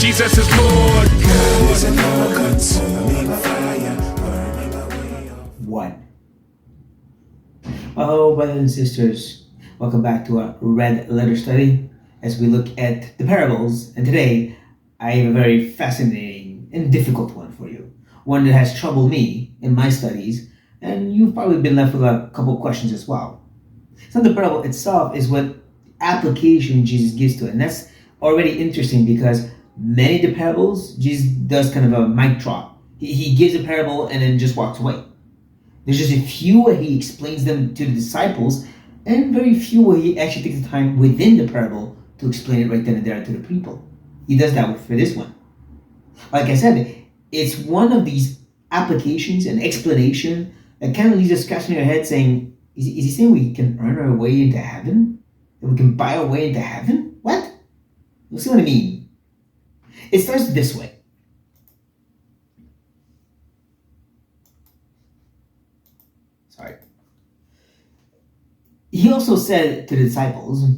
Jesus is Lord. God is an all-consuming fire, burning my way up. One. Hello, brothers and sisters. Welcome back to our Red Letter Study as we look at the parables. And today, I have a very fascinating and difficult one for you. One that has troubled me in my studies, and you've probably been left with a couple of questions as well. It's not the parable itself, is what application Jesus gives to it. And that's already interesting because many of the parables, Jesus does kind of a mic drop. He gives a parable and then just walks away. There's just a few where he explains them to the disciples, and very few where he actually takes the time within the parable to explain it right then and there to the people. He does that for this one. Like I said, it's one of these applications and explanation that kind of leaves us scratching our head saying, is he saying we can earn our way into heaven? That we can buy our way into heaven? What? You'll see what I mean. It starts this way. Sorry. He also said to the disciples,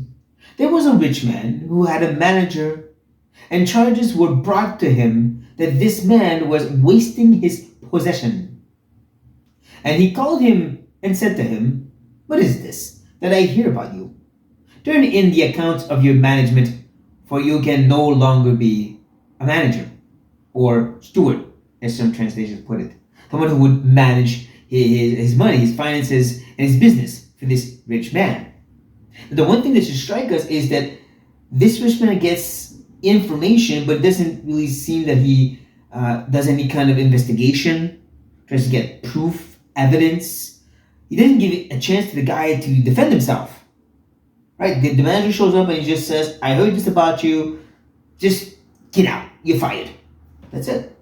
there was a rich man who had a manager, and charges were brought to him that this man was wasting his possession. And he called him and said to him, what is this that I hear about you? Turn in the accounts of your management, for you can no longer be a manager, or steward, as some translations put it. Someone who would manage his money, his finances, and his business for this rich man. The one thing that should strike us is that this rich man gets information, but it doesn't really seem that he does any kind of investigation, tries to get proof, evidence. He doesn't give a chance to the guy to defend himself. Right? The manager shows up and he just says, I heard this about you, just get out, you're fired. That's it.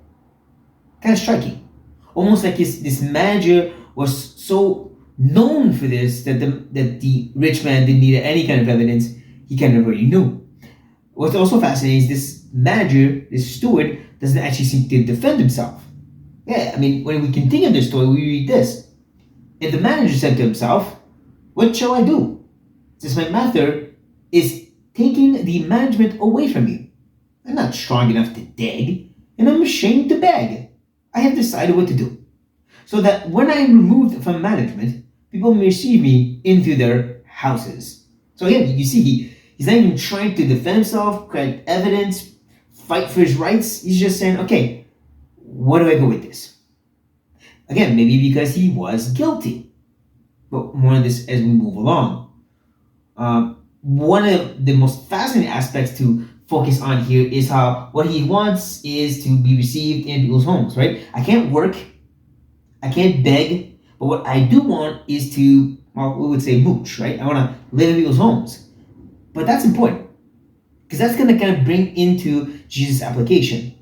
Kind of striking. Almost like this manager was so known for this that the rich man didn't need any kind of evidence. He kind of already knew. What's also fascinating is this manager, this steward, doesn't actually seem to defend himself. Yeah, I mean, when we continue the story, we read this. And the manager said to himself, what shall I do? Since my master is taking the management away from me. I'm not strong enough to dig, and I'm ashamed to beg. I have decided what to do, so that when I am removed from management, people may receive me into their houses. So again, you see, he's not even trying to defend himself, create evidence, fight for his rights. He's just saying, okay, where do I go with this? Again, maybe because he was guilty. But more on this as we move along. One of the most fascinating aspects to focus on here is how what he wants is to be received in people's homes, right? I can't work, I can't beg, but what I do want is to, well, we would say mooch, right? I want to live in people's homes. But that's important, because that's going to kind of bring into Jesus' application.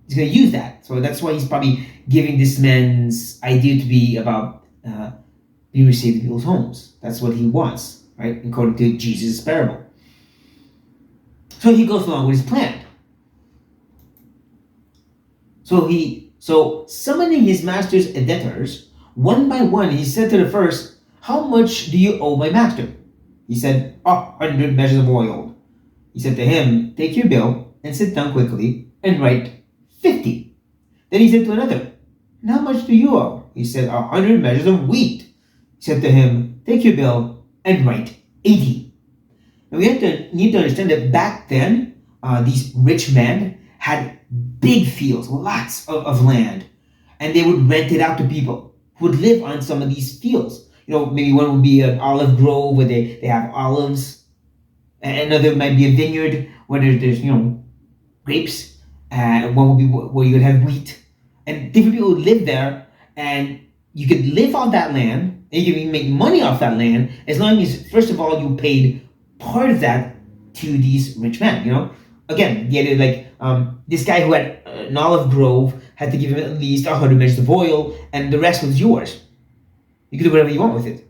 He's going to use that. So that's why he's probably giving this man's idea to be about being received in people's homes. That's what he wants, right? According to Jesus' parable. So he goes along with his plan. So summoning his master's debtors, one by one, he said to the first, how much do you owe my master? He said, 100 measures of oil. He said to him, take your bill and sit down quickly and write 50. Then he said to another, and how much do you owe? He said, 100 measures of wheat. He said to him, take your bill and write 80. Now we need to understand that back then, these rich men had big fields, lots of land, and they would rent it out to people who would live on some of these fields. You know, maybe one would be an olive grove where they have olives, and another might be a vineyard where there's grapes, and one would be where you would have wheat, and different people would live there, and you could live on that land, and you could even make money off that land as long as, first of all, you paid part of that to these rich men, Again, the idea this guy who had an olive grove had to give him at least 100 measures of oil, and the rest was yours. You could do whatever you want with it.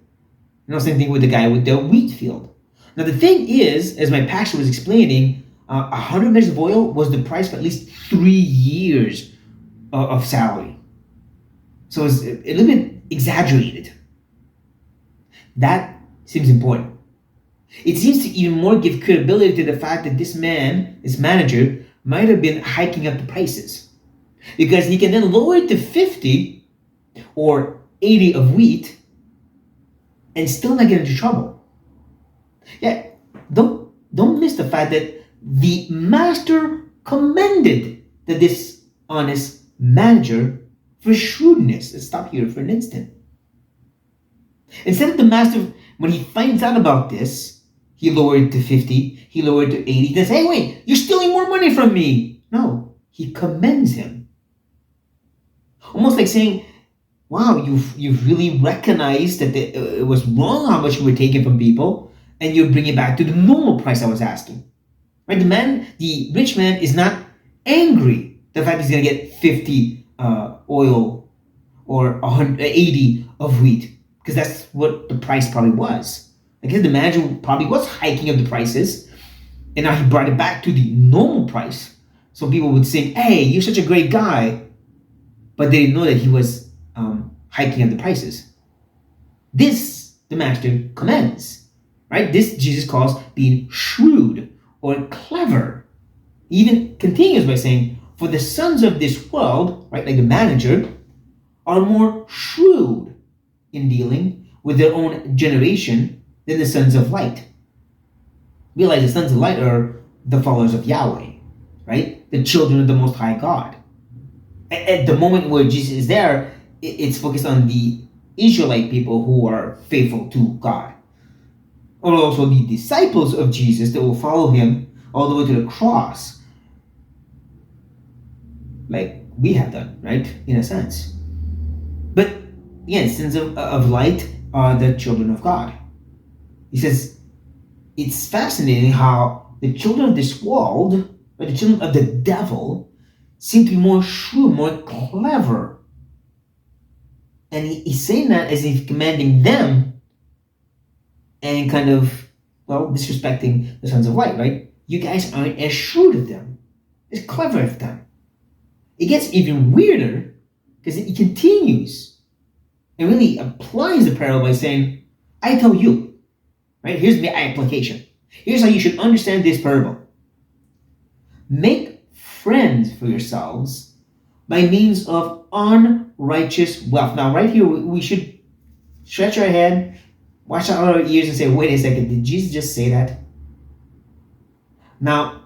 Same thing with the guy with the wheat field. Now the thing is, as my pastor was explaining, 100 measures of oil was the price for at least 3 years of salary. So it's a little bit exaggerated. That seems important. It seems to even more give credibility to the fact that this man, this manager, might have been hiking up the prices, because he can then lower it to 50 or 80 of wheat and still not get into trouble. Yeah, don't miss the fact that the master commended the dishonest manager for shrewdness. Let's stop here for an instant. Instead of the master, when he finds out about this, he lowered it to 50, he lowered it to 80, he says, hey, wait, you're stealing more money from me. No, he commends him. Almost like saying, wow, you've really recognized that it was wrong how much you were taking from people, and you bring it back to the normal price I was asking. Right? The rich man is not angry the fact he's going to get 50 oil or 180 of wheat, because that's what the price probably was. I guess the manager probably was hiking up the prices, and now he brought it back to the normal price. So people would say, hey, you're such a great guy, but they didn't know that he was hiking up the prices. This, the master commends, right? This Jesus calls being shrewd or clever. He even continues by saying, for the sons of this world, right, like the manager, are more shrewd in dealing with their own generation than the sons of light. Realize the sons of light are the followers of Yahweh, right? The children of the Most High God. At the moment where Jesus is there, it's focused on the Israelite people who are faithful to God. Or also the disciples of Jesus that will follow him all the way to the cross, like we have done, right? In a sense. But again, sons of light are the children of God. He says, it's fascinating how the children of this world, or the children of the devil, seem to be more shrewd, more clever. And he's saying that as if commanding them and kind of, well, disrespecting the sons of light, right? You guys aren't as shrewd as them, as clever as them. It gets even weirder because he continues and really applies the parable by saying, I tell you, right? Here's the application. Here's how you should understand this parable. Make friends for yourselves by means of unrighteous wealth. Now, right here, we should stretch our head, wash out our ears, and say, wait a second, did Jesus just say that? Now,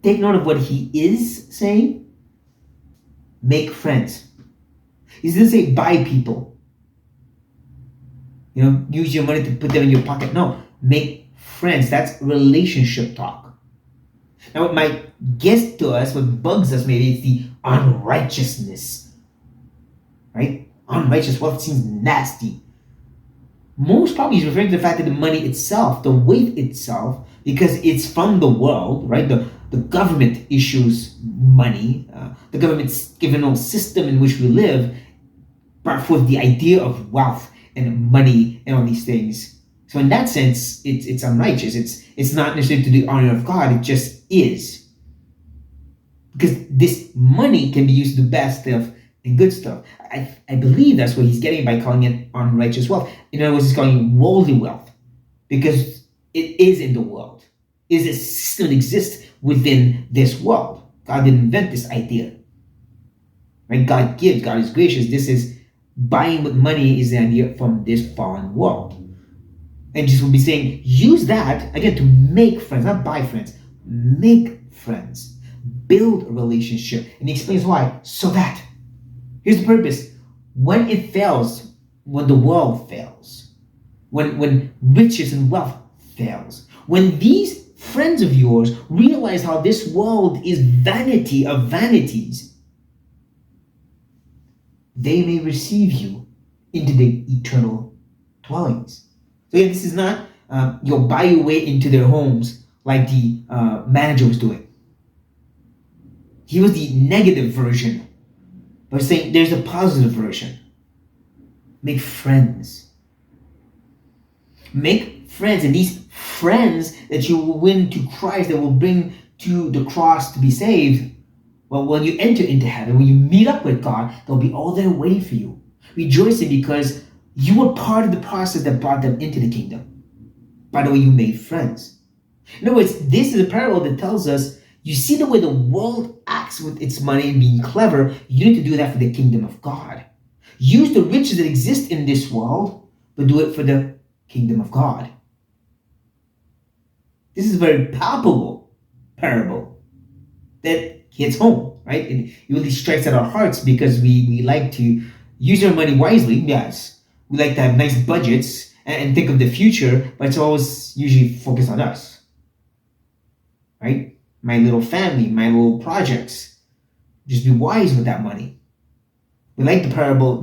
take note of what he is saying. Make friends. He doesn't say buy people. Use your money to put them in your pocket. No, make friends. That's relationship talk. Now, what might get to us, what bugs us maybe, is the unrighteousness. Right? Unrighteous wealth seems nasty. Most probably he's referring to the fact that the money itself, the weight itself, because it's from the world, right? The government issues money. The government's given system in which we live brought forth the idea of wealth and money and all these things. So in that sense, it's unrighteous. It's not necessarily to the honor of God. It just is. Because this money can be used to do bad stuff and good stuff. I believe that's what he's getting by calling it unrighteous wealth. In other words, he's calling it worldly wealth because it is in the world. It is a system that exists within this world. God didn't invent this idea. Right? God gives. God is gracious. This is buying with money is the idea from this fallen world. And Jesus will be saying, use that, again, to make friends, not buy friends. Make friends. Build a relationship. And he explains why. So that, here's the purpose. When it fails, when the world fails, when riches and wealth fails, when these friends of yours realize how this world is vanity of vanities, they may receive you into the eternal dwellings. So yeah, this is not you'll buy your way into their homes like the manager was doing. He was the negative version, but saying there's a positive version. Make friends. Make friends, and these friends that you will win to Christ, that will bring to the cross to be saved, well, when you enter into heaven, when you meet up with God, they'll be all there waiting for you, rejoicing because you were part of the process that brought them into the kingdom. By the way, you made friends. In other words, this is a parable that tells us You see the way the world acts with its money and being clever, you need to do that for the kingdom of God. Use the riches that exist in this world, but do it for the kingdom of God. This is a very palpable parable that hits home, right? It really strikes at our hearts because we like to use our money wisely, yes. We like to have nice budgets and think of the future, but it's always usually focused on us, right? My little family, my little projects. Just be wise with that money. We like the parable,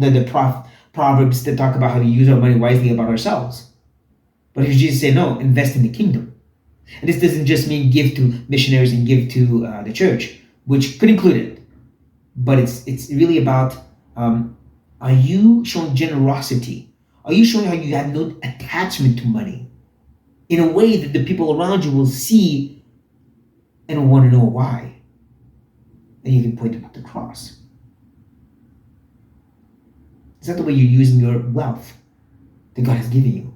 proverbs that talk about how to use our money wisely about ourselves. But if Jesus said, no, invest in the kingdom. And this doesn't just mean give to missionaries and give to the church, which could include it. But it's really about, are you showing generosity? Are you showing how you have no attachment to money in a way that the people around you will see and want to know why? And you can point them to the cross. Is that the way you're using your wealth that God has given you?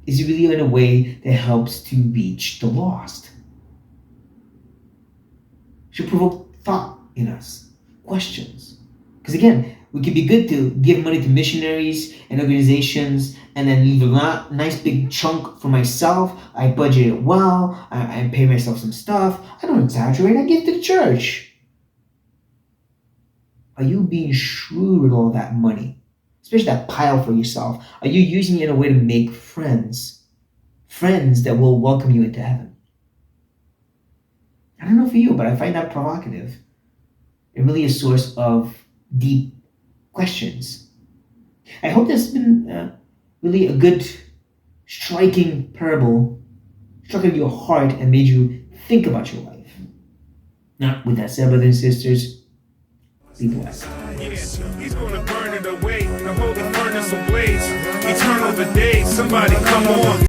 Is it really in a way that helps to reach the lost? Should provoke thought in us, questions. Because again, we could be good to give money to missionaries and organizations and then leave a nice big chunk for myself. I budget it well. I pay myself some stuff. I don't exaggerate. I give to the church. Are you being shrewd with all that money? Especially that pile for yourself. Are you using it in a way to make friends? Friends that will welcome you into heaven. I don't know for you, but I find that provocative. It really is a source of deep questions. I hope this has been really a good, striking parable, struck in your heart and made you think about your life. Now, with that said, brothers and sisters, be blessed. Yeah, he's gonna burn it away, the holy furnace ablaze, eternal the day, somebody come on.